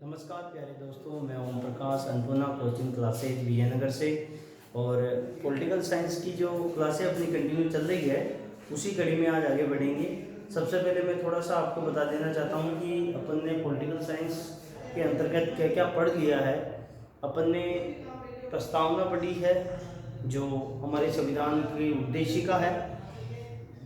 नमस्कार प्यारे दोस्तों, मैं ओम प्रकाश अन्नपूर्णा कोचिंग क्लासेज विजयनगर से। और पॉलिटिकल साइंस की जो क्लासें अपनी कंटिन्यू चल रही है उसी कड़ी में आज आगे बढ़ेंगे। सबसे पहले मैं थोड़ा सा आपको बता देना चाहता हूँ कि अपन ने पॉलिटिकल साइंस के अंतर्गत क्या क्या पढ़ लिया है। अपन ने प्रस्तावना पढ़ी है जो हमारे संविधान की उद्देशिका है,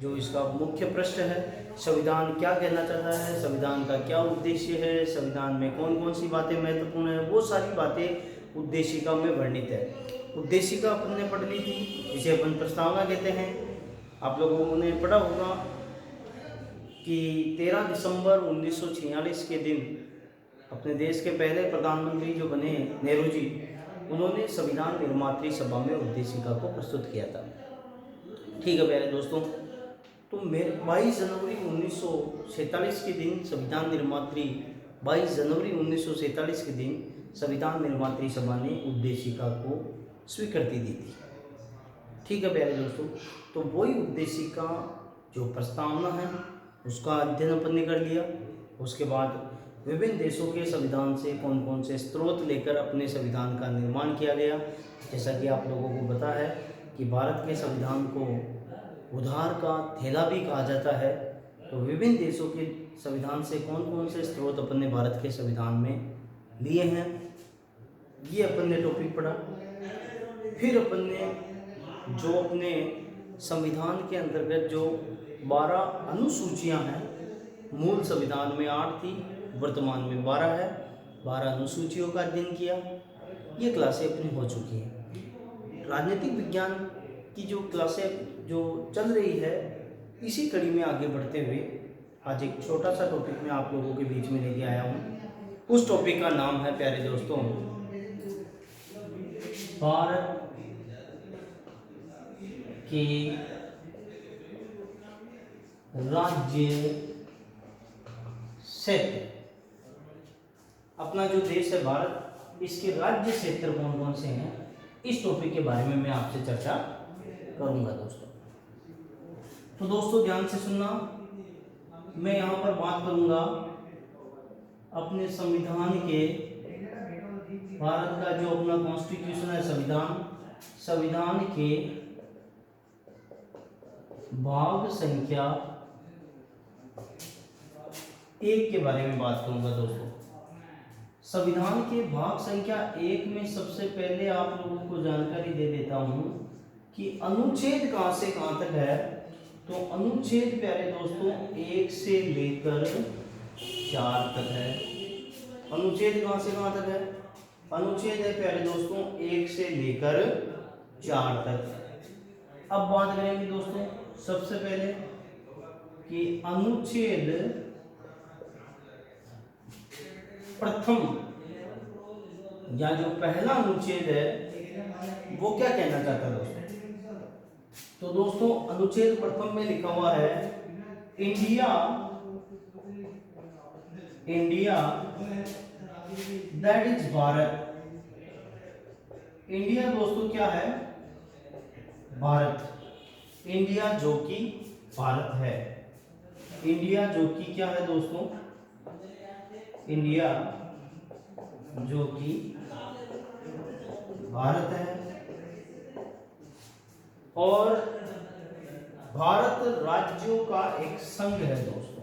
जो इसका मुख्य प्रश्न है संविधान क्या कहना चाहता है, संविधान का क्या उद्देश्य है, संविधान में कौन कौन सी बातें महत्वपूर्ण है, वो सारी बातें उद्देशिका में वर्णित है। उद्देशिका अपन ने पढ़ ली थी, जिसे अपन प्रस्तावना कहते हैं। आप लोगों ने पढ़ा होगा कि 13 दिसंबर 1946 के दिन अपने देश के पहले प्रधानमंत्री जो बने नेहरू जी, उन्होंने संविधान निर्मात्री सभा में उद्देशिका को प्रस्तुत किया था। ठीक है प्यारे दोस्तों, तो 22 जनवरी 1947 के दिन संविधान निर्मात्री 22 जनवरी 1947 के दिन संविधान निर्मात्री सभा ने उद्देशिका को स्वीकृति दी थी। ठीक है प्यारे दोस्तों, तो वही उद्देशिका जो प्रस्तावना है उसका अध्ययन अपन ने कर लिया। उसके बाद विभिन्न देशों के संविधान से कौन कौन से स्रोत लेकर अपने संविधान का निर्माण किया गया। जैसा कि आप लोगों को पता है कि भारत के संविधान को उधार का थैला भी कहा जाता है। तो विभिन्न देशों के संविधान से कौन कौन से स्रोत अपन ने भारत के संविधान में लिए हैं, ये अपन ने टॉपिक पढ़ा। फिर अपन ने जो अपने संविधान के अंतर्गत जो 12 अनुसूचियां हैं, मूल संविधान में 8 थी, वर्तमान में 12 है, 12 अनुसूचियों का अध्ययन किया। ये क्लासें अपनी हो चुकी हैं। राजनीतिक विज्ञान की जो क्लासें जो चल रही है, इसी कड़ी में आगे बढ़ते हुए आज एक छोटा सा टॉपिक मैं आप लोगों के बीच में लेके आया हूँ। उस टॉपिक का नाम है प्यारे दोस्तों, भारत के राज्य क्षेत्र। अपना जो देश है भारत, इसके राज्य क्षेत्र कौन कौन से हैं, इस टॉपिक के बारे में मैं आपसे चर्चा करूंगा दोस्तों। तो दोस्तों ध्यान से सुनना, मैं यहाँ पर बात करूंगा अपने संविधान के, भारत का जो अपना कॉन्स्टिट्यूशन है संविधान, संविधान के भाग संख्या 1 के बारे में बात करूंगा दोस्तों। संविधान के भाग संख्या 1 में सबसे पहले आप लोगों को जानकारी दे देता हूं कि अनुच्छेद कहां से कहां तक है। तो अनुच्छेद प्यारे दोस्तों 1 से लेकर 4 तक है। अनुच्छेद कहां से कहां तक है? अनुच्छेद है प्यारे दोस्तों 1 से लेकर 4 तक। अब बात करेंगे दोस्तों सबसे पहले कि अनुच्छेद प्रथम या जो पहला अनुच्छेद है वो क्या कहना चाहता है दोस्तों। तो दोस्तों अनुच्छेद प्रथम में लिखा हुआ है India that is Bharat. India दोस्तों क्या है? भारत। इंडिया जो कि भारत है। इंडिया जो कि क्या है दोस्तों? इंडिया जो कि भारत है। और भारत राज्यों का एक संघ है दोस्तों।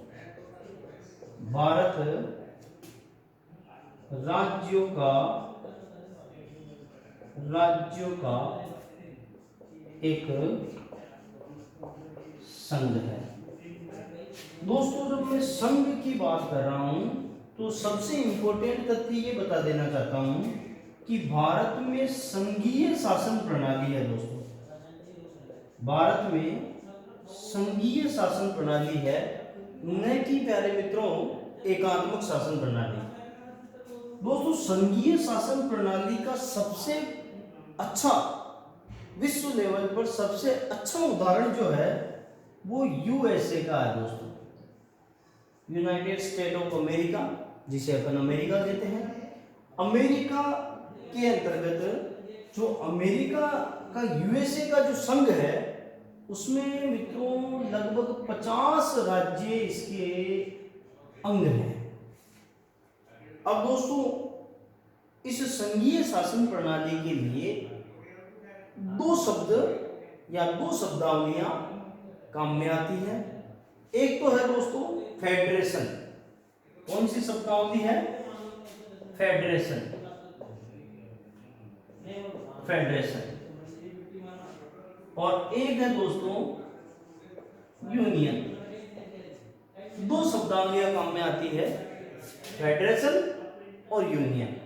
भारत राज्यों का एक संघ है दोस्तों। जब मैं संघ की बात कर रहा हूं तो सबसे इंपॉर्टेंट तथ्य ये बता देना चाहता हूं कि भारत में संघीय शासन प्रणाली है दोस्तों। भारत में संघीय शासन प्रणाली है, न कि प्यारे मित्रों एकात्मक शासन प्रणाली। दोस्तों संघीय शासन प्रणाली का सबसे अच्छा, विश्व लेवल पर सबसे अच्छा उदाहरण जो है वो यूएसए का है दोस्तों। यूनाइटेड स्टेट ऑफ अमेरिका, जिसे अपन अमेरिका कहते हैं। अमेरिका के अंतर्गत जो अमेरिका का यूएसए का जो संघ है उसमें मित्रों लगभग 50 राज्य इसके अंग हैं। अब दोस्तों इस संघीय शासन प्रणाली के लिए दो शब्द या दो शब्दावलियां काम में आती है। एक तो है दोस्तों फेडरेशन। कौन सी शब्दावली है? फेडरेशन। फेडरेशन। और एक है दोस्तों यूनियन। दो शब्दावलियां काम में आती है, फेडरेशन और यूनियन।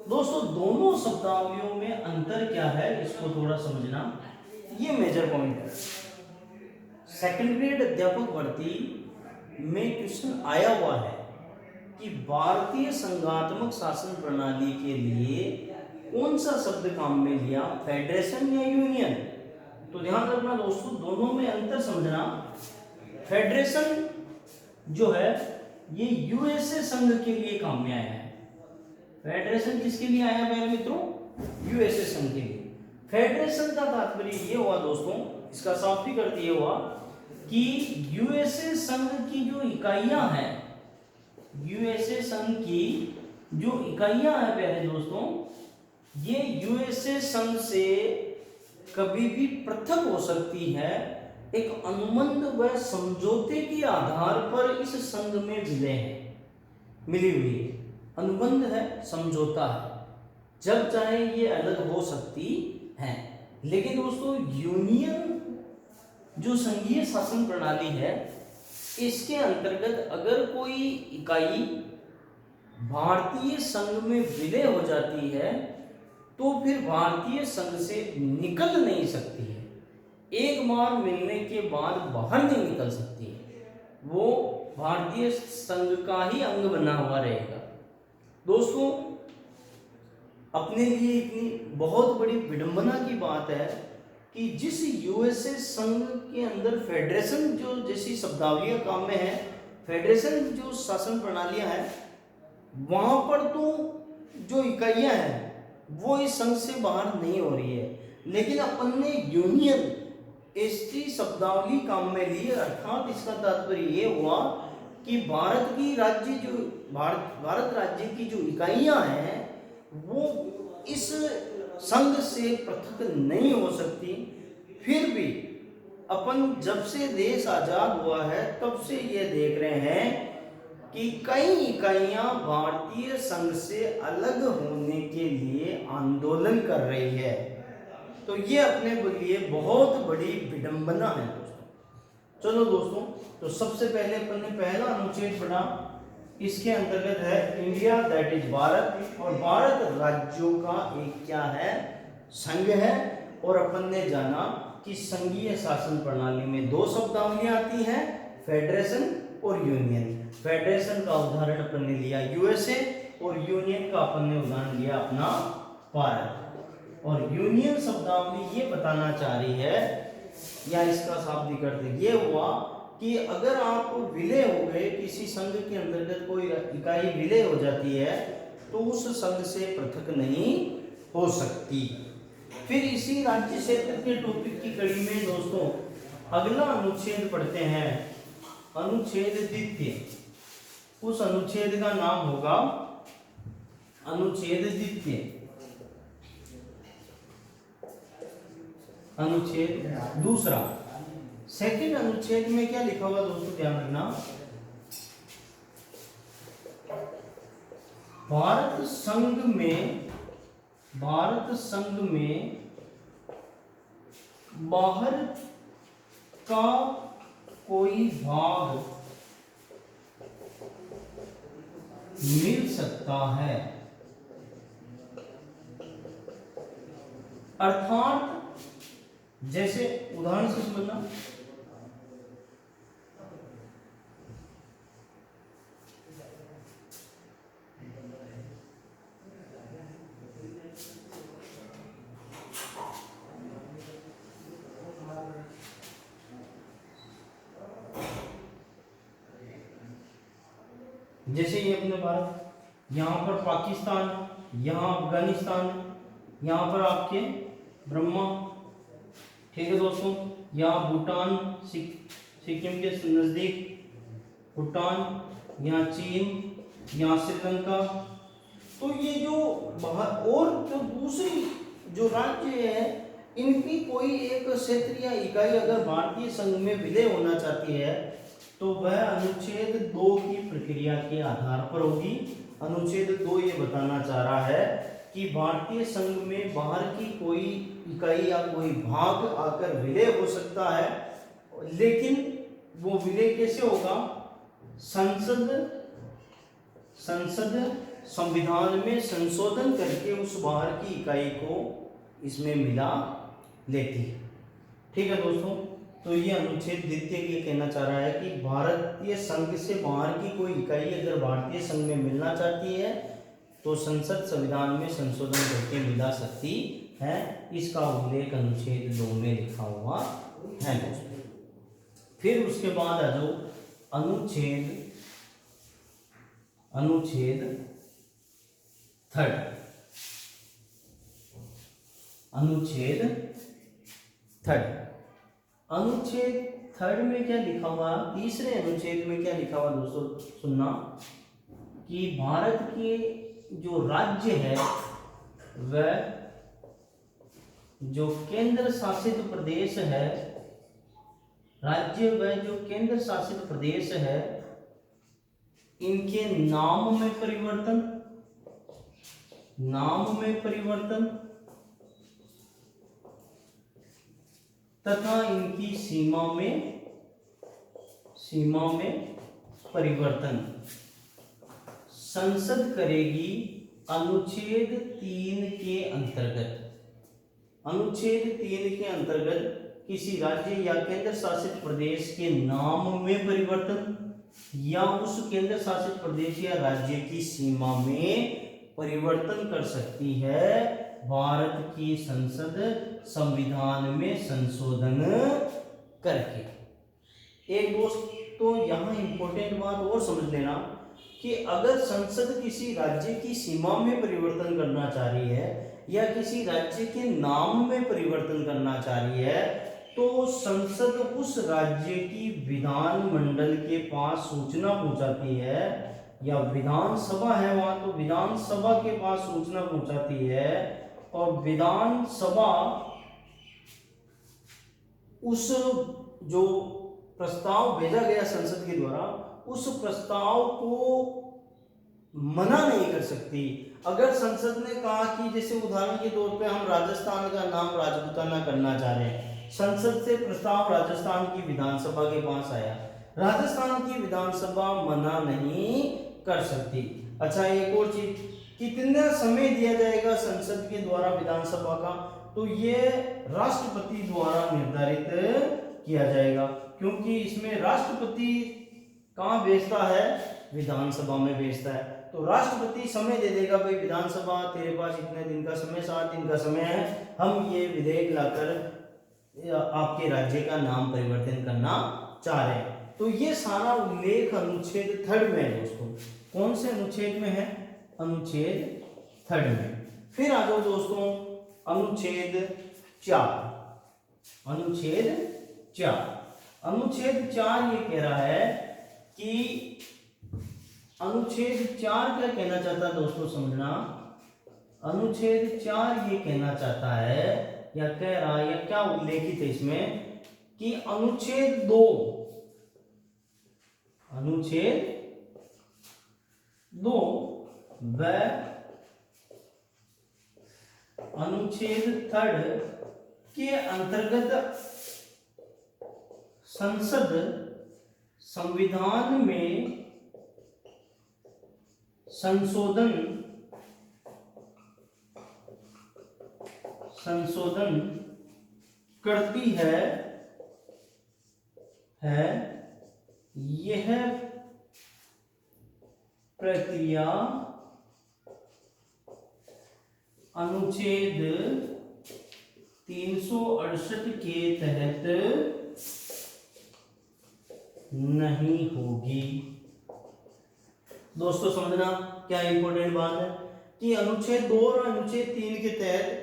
दोस्तों दोनों शब्दावलियों में अंतर क्या है इसको थोड़ा समझना, ये मेजर पॉइंट है। सेकंड ग्रेड अध्यापक भर्ती में क्वेश्चन आया हुआ है कि भारतीय संघात्मक शासन प्रणाली के लिए कौन सा शब्द काम में लिया, फेडरेशन या यूनियन? तो ध्यान रखना दोस्तों, दोनों में अंतर समझना। फेडरेशन जो है ये यूएसए संघ के लिए काम में आया है। फेडरेशन किसके लिए आया मेरे मित्रों? यूएसए संघ के लिए। फेडरेशन का तात्पर्य ये हुआ दोस्तों, इसका शाब्दिक अर्थ ये हुआ कि यूएसए संघ की जो इकाइयां हैं, यूएसए संघ की जो इकाइयां हैं प्यारे दोस्तों, ये यूएसए संघ से कभी भी पृथक हो सकती है। एक अनुबंध व समझौते के आधार पर इस संघ में विलय है, मिली हुई है। अनुबंध है, समझौता है, जब चाहे ये अलग हो सकती है। लेकिन दोस्तों यूनियन जो संघीय शासन प्रणाली है, इसके अंतर्गत अगर कोई इकाई भारतीय संघ में विलय हो जाती है तो फिर भारतीय संघ से निकल नहीं सकती है। एक बार मिलने के बाद बाहर नहीं निकल सकती है, वो भारतीय संघ का ही अंग बना हुआ रहेगा। दोस्तों अपने लिए इतनी बहुत बड़ी विडंबना की बात है कि जिस यूएसए संघ के अंदर फेडरेशन जो जैसी शब्दावलियां काम में है, फेडरेशन जो शासन प्रणालियां हैं, वहां पर तो जो इकाइयां हैं वो इस संघ से बाहर नहीं हो रही है। लेकिन अपन ने यूनियन ऐसी शब्दावली काम में ली, अर्थात इसका तात्पर्य ये हुआ कि भारत राज्य की जो इकाइयां हैं वो इस संघ से पृथक नहीं हो सकती। फिर भी अपन जब से देश आजाद हुआ है तब से ये देख रहे हैं कि कई इकाइयां भारतीय संघ से अलग होने के लिए आंदोलन कर रही है। तो ये अपने लिए बहुत बड़ी विडंबना है दोस्तों। चलो दोस्तों, तो सबसे पहले अपन ने पहला अनुच्छेद पढ़ा, इसके अंतर्गत है इंडिया दैट इज भारत, और भारत राज्यों का एक क्या है? संघ है। और अपन ने जाना कि संघीय शासन प्रणाली में दो शब्दावलियां आती हैं, फेडरेशन और यूनियन। फेडरेशन का उदाहरण अपन ने लिया यूएसए, और यूनियन का अपन ने उदाहरण लिया अपना भारत। और यूनियन शब्दावली ये बताना चाह रही है, या इसका शाब्दिक अर्थ ये हुआ कि अगर आप विलय हो गए, किसी संघ के अंतर्गत कोई इकाई विलय हो जाती है तो उस संघ से पृथक नहीं हो सकती। फिर इसी राज्य क्षेत्र के टॉपिक की कड़ी में दोस्तों अगला अनुच्छेद पढ़ते हैं, अनुच्छेद द्वितीय। उस अनुच्छेद का नाम होगा अनुच्छेद द्वितीय। अनुच्छेद दूसरा, सेकंड अनुच्छेद में क्या लिखा हुआ दोस्तों ध्यान रखना, भारत संघ में बाहर का कोई भाग मिल सकता है। अर्थात जैसे उदाहरण से समझना, जैसे ये अपने भारत, यहाँ पर पाकिस्तान, यहाँ अफगानिस्तान, यहाँ पर आपके ब्रह्मा, ठीक है दोस्तों, यहाँ भूटान, सिक्किम के नज़दीक भूटान, यहाँ चीन, यहाँ श्रीलंका। तो ये जो बाहर और जो दूसरी जो राज्य है इनकी कोई एक क्षेत्र या इकाई अगर भारतीय संघ में विलय होना चाहती है तो वह अनुच्छेद 2 की प्रक्रिया के आधार पर होगी। अनुच्छेद 2 ये बताना चाह रहा है कि भारतीय संघ में बाहर की कोई इकाई या कोई भाग आकर विलय हो सकता है, लेकिन वो विलय कैसे होगा? संसद संविधान में संशोधन करके उस बाहर की इकाई को इसमें मिला लेती है। ठीक है दोस्तों, तो ये अनुच्छेद द्वितीय ये कहना चाह रहा है कि भारतीय संघ से बाहर की कोई इकाई अगर भारतीय संघ में मिलना चाहती है तो संसद संविधान में संशोधन करके मिला सकती है। इसका उल्लेख अनुच्छेद 2 में लिखा हुआ है दोस्तों। फिर उसके बाद आ जाओ अनुच्छेद 3। अनुच्छेद 3 में क्या लिखा हुआ? तीसरे अनुच्छेद में क्या लिखा हुआ दोस्तों सुनना, कि भारत के जो राज्य है वह जो केंद्र शासित प्रदेश है, राज्य व जो केंद्र शासित प्रदेश है, इनके नाम में परिवर्तन तथा इनकी सीमा में परिवर्तन संसद करेगी अनुच्छेद 3 के अंतर्गत। अनुच्छेद 3 के अंतर्गत किसी राज्य या केंद्र शासित प्रदेश के नाम में परिवर्तन या उस केंद्र शासित प्रदेश या राज्य की सीमा में परिवर्तन कर सकती है भारत की संसद संविधान में संशोधन करके। एक दोस्तों यहाँ इंपॉर्टेंट बात और समझ लेना कि अगर संसद किसी राज्य की सीमा में परिवर्तन करना चाह रही है या किसी राज्य के नाम में परिवर्तन करना चाह रही है तो संसद उस राज्य की विधान मंडल के पास सूचना पहुंचाती है, या विधानसभा है वहां तो विधानसभा के पास सूचना पहुंचाती है, और विधानसभा उस जो प्रस्ताव भेजा गया संसद के द्वारा उस प्रस्ताव को मना नहीं कर सकती। अगर संसद ने कहा कि जैसे उदाहरण के तौर पे हम राजस्थान का नाम राजपूताना करना चाह रहे हैं, संसद से प्रस्ताव राजस्थान की विधानसभा के पास आया, राजस्थान की विधानसभा मना नहीं कर सकती। अच्छा, एक और चीज, कितना समय दिया जाएगा संसद के द्वारा विधानसभा का? तो ये राष्ट्रपति द्वारा निर्धारित किया जाएगा, क्योंकि इसमें राष्ट्रपति कहाँ भेजता है? विधानसभा में भेजता है। तो राष्ट्रपति समय दे देगा, भाई विधानसभा तेरे पास इतने दिन का समय, 7 दिन का समय है, हम ये विधेयक लाकर आपके राज्य का नाम परिवर्तन करना चाह रहे हैं। तो ये सारा उल्लेख अनुच्छेद 3 में है दोस्तों। कौन से अनुच्छेद में है? अनुच्छेद 3 में। फिर आ जाओ दोस्तों अनुच्छेद 4। अनुच्छेद 4 ये कह रहा है कि अनुच्छेद 4 क्या कहना चाहता है दोस्तों समझना। अनुच्छेद 4 ये कहना चाहता है या कह रहा है या क्या उल्लेखित है इसमें कि अनुच्छेद 2 व अनुच्छेद 3 के अंतर्गत संसद संविधान में संशोधन करती है यह प्रक्रिया अनुच्छेद 368 के तहत नहीं होगी। दोस्तों समझना क्या इंपॉर्टेंट बात है कि अनुच्छेद 2 और अनुच्छेद 3 के तहत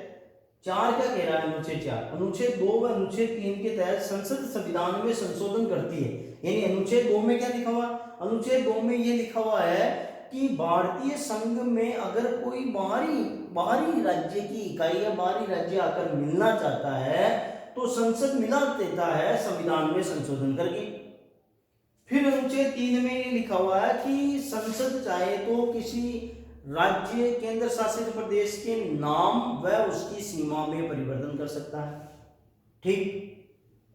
4 क्या कह रहा है? अनुच्छेद 2 व अनुच्छेद 3 के तहत संसद संविधान में संशोधन करती है। यानी अनुच्छेद 2 में क्या लिखा हुआ? अनुच्छेद 2 में ये लिखा हुआ है कि भारतीय संघ में अगर कोई बाहरी राज्य की इकाई या बाहरी राज्य आकर मिलना चाहता है तो संसद मिला देता है संविधान में संशोधन करके। फिर अनुच्छेद 3 में ये लिखा हुआ है कि संसद चाहे तो किसी राज्य केंद्र शासित प्रदेश के नाम व उसकी सीमा में परिवर्तन कर सकता है, ठीक।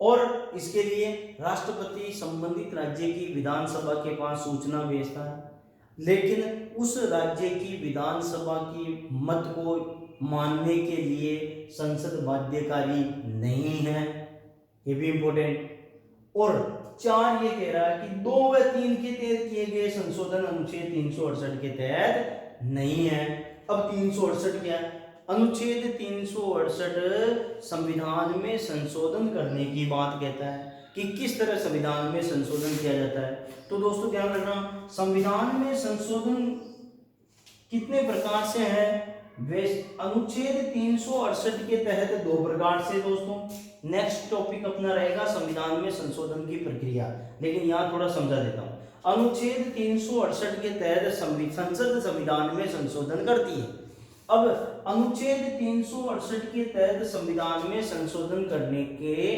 और इसके लिए राष्ट्रपति संबंधित राज्य की विधानसभा के पास सूचना भेजता है, लेकिन उस राज्य की विधानसभा की मत को मानने के लिए संसद बाध्यकारी नहीं है, ये भी इंपॉर्टेंट। और 4 ये कह रहा है कि 2 व 3 के तहत किए गए संशोधन अनुच्छेद 368 के तहत नहीं है। अब 368 क्या है? अनुच्छेद 368 संविधान में संशोधन करने की बात कहता है कि किस तरह संविधान में संशोधन किया जाता है। तो दोस्तों ध्यान रखना, संविधान में संशोधन कितने प्रकार से है? वे अनुच्छेद 368 के तहत 2 प्रकार से दोस्तों। नेक्स्ट टॉपिक अपना रहेगा संविधान में संशोधन की प्रक्रिया, लेकिन यहाँ थोड़ा समझा देता हूँ। अनुच्छेद 368 के तहत संसद संविधान में संशोधन करती है। अब अनुच्छेद 368 के तहत संविधान में संशोधन करने के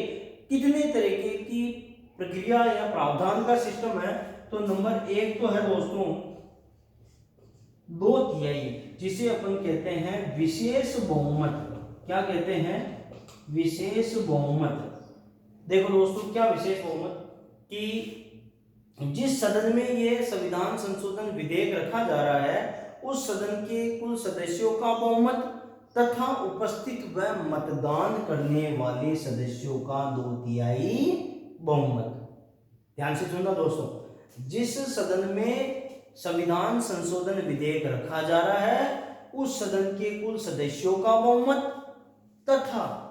कितने तरीके की प्रक्रिया या प्रावधान का सिस्टम है? तो नंबर 1 तो है दोस्तों 2/3, जिसे अपन कहते हैं विशेष बहुमत। क्या कहते हैं? विशेष बहुमत। देखो दोस्तों, क्या विशेष बहुमत? कि जिस सदन में ये संविधान संशोधन विधेयक रखा जा रहा है उस सदन के कुल सदस्यों का बहुमत तथा उपस्थित व मतदान करने वाले सदस्यों का 2/3 बहुमत। ध्यान से सुनना दोस्तों, जिस सदन में संविधान संशोधन विधेयक रखा जा रहा है उस सदन के कुल सदस्यों का बहुमत तथा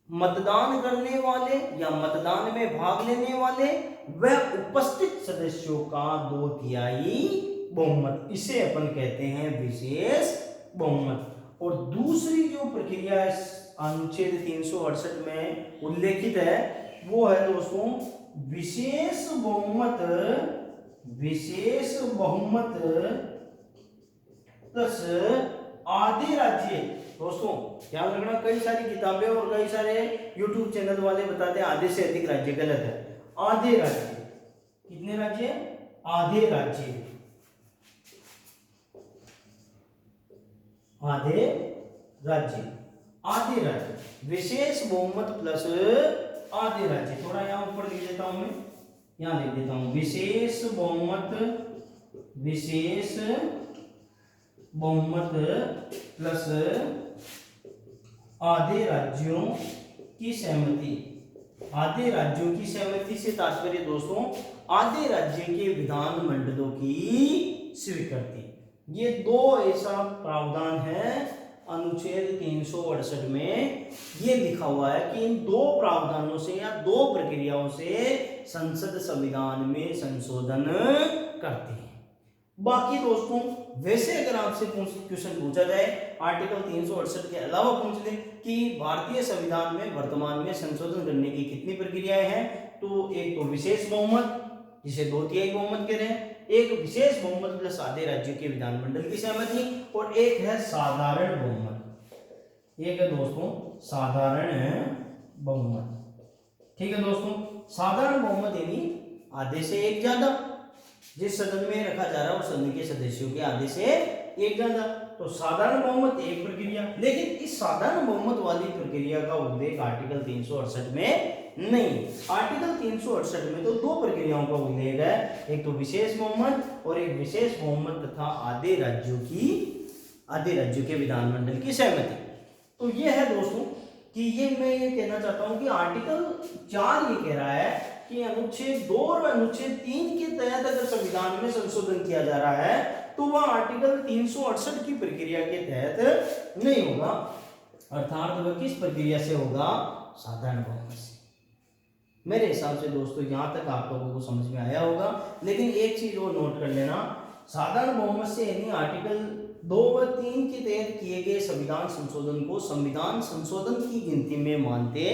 मतदान करने वाले या मतदान में भाग लेने वाले व उपस्थित सदस्यों का 2/3 बहुमत, इसे अपन कहते हैं विशेष बहुमत। और दूसरी जो प्रक्रिया अनुच्छेद 368 में उल्लेखित है वो है दोस्तों विशेष बहुमत प्लस आधे राज्य। दोस्तों ध्यान रखना, कई सारी किताबें और कई सारे YouTube चैनल वाले बताते हैं आधे से अधिक राज्य, गलत है। आधे राज्य, कितने राज्य? आधे राज्य, आधे राज्य, आधे राज्य, विशेष बहुमत प्लस आधे राज्य। थोड़ा यहाँ ऊपर लिख देता हूं मैं, यहाँ लिख देता हूं विशेष बहुमत प्लस आधे राज्यों की सहमति। आधे राज्यों की सहमति से तात्पर्य दोस्तों आधे राज्य के विधान मंडलों की स्वीकृति। ये 2 ऐसा प्रावधान है अनुच्छेद 368 में। ये लिखा हुआ है कि इन 2 प्रावधानों से या 2 प्रक्रियाओं से संसद संविधान में संशोधन करती है। बाकी दोस्तों वैसे अगर आपसे क्वेश्चन पूछा जाए आर्टिकल 368 के अलावा पूछ ले कि भारतीय संविधान में वर्तमान में संशोधन करने की कितनी प्रक्रियाएं हैं, तो एक तो विशेष बहुमत जिसे 2/3 बहुमत कह रहे हैं, एक विशेष बहुमत प्लस आधे राज्यों के विधानमंडल की सहमति, और एक है साधारण बहुमत। एक है दोस्तों साधारण बहुमत। ठीक है दोस्तों, साधारण बहुमत यानी आधे से एक ज्यादा, जिस सदन में रखा जा रहा है उस सदन के सदस्यों के आधे से एक ज्यादा। तो साधारण बहुमत एक प्रक्रिया, लेकिन इस साधारण बहुमत वाली प्रक्रिया का उल्लेख आर्टिकल 368 में नहीं। आर्टिकल 368 में तो 2 प्रक्रियाओं का उल्लेख है, एक तो विशेष बहुमत और एक विशेष बहुमत तथा आधे राज्यों के विधानमंडल की सहमति। तो ये है दोस्तों कि ये मैं ये कहना चाहता हूं कि आर्टिकल 4 ये कह रहा है कि अनुच्छेद 2 और अनुच्छेद 3 के तहत अगर संविधान में संशोधन किया जा रहा है तो वह आर्टिकल 368 की प्रक्रिया के तहत नहीं होगा, अर्थात वह किस प्रक्रिया से होगा? साधारण बहुमत से। मेरे हिसाब से दोस्तों यहां तक आप लोगों को समझ में आया होगा, लेकिन एक चीज और नोट कर लेना, साधारण बहुमत से यानी आर्टिकल 2 व 3 के तहत किए गए संविधान संशोधन को संविधान संशोधन की गिनती में मानते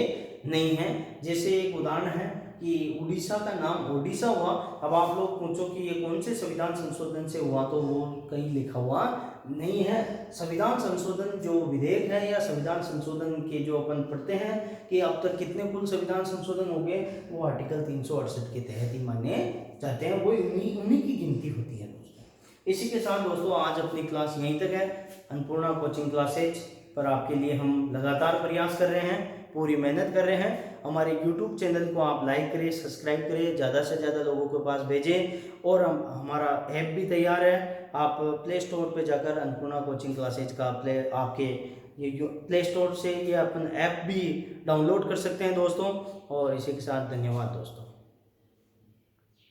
नहीं है। जैसे एक उदाहरण है कि उड़ीसा का नाम ओडिशा हुआ। अब आप लोग पूछो कि ये कौन से संविधान संशोधन से हुआ, तो वो कहीं लिखा हुआ नहीं है। संविधान संशोधन जो विधेयक है या संविधान संशोधन के जो अपन पढ़ते हैं कि अब तक कितने कुल संविधान संशोधन हो गए, वो आर्टिकल 368 के तहत ही माने जाते हैं, वो उन्हीं की गिनती होती है दोस्तों। इसी के साथ दोस्तों आज अपनी क्लास यहीं तक है। अन्नपूर्णा कोचिंग क्लासेज पर आपके लिए हम लगातार प्रयास कर रहे हैं, पूरी मेहनत कर रहे हैं। हमारे YouTube चैनल को आप लाइक करें, सब्सक्राइब करें, ज़्यादा से ज़्यादा लोगों के पास भेजें। और हमारा ऐप भी तैयार है, आप प्ले स्टोर पे जाकर अन्नपूर्णा कोचिंग क्लासेज का आपके ये प्ले स्टोर से ये अपन ऐप भी डाउनलोड कर सकते हैं दोस्तों। और इसी के साथ धन्यवाद दोस्तों।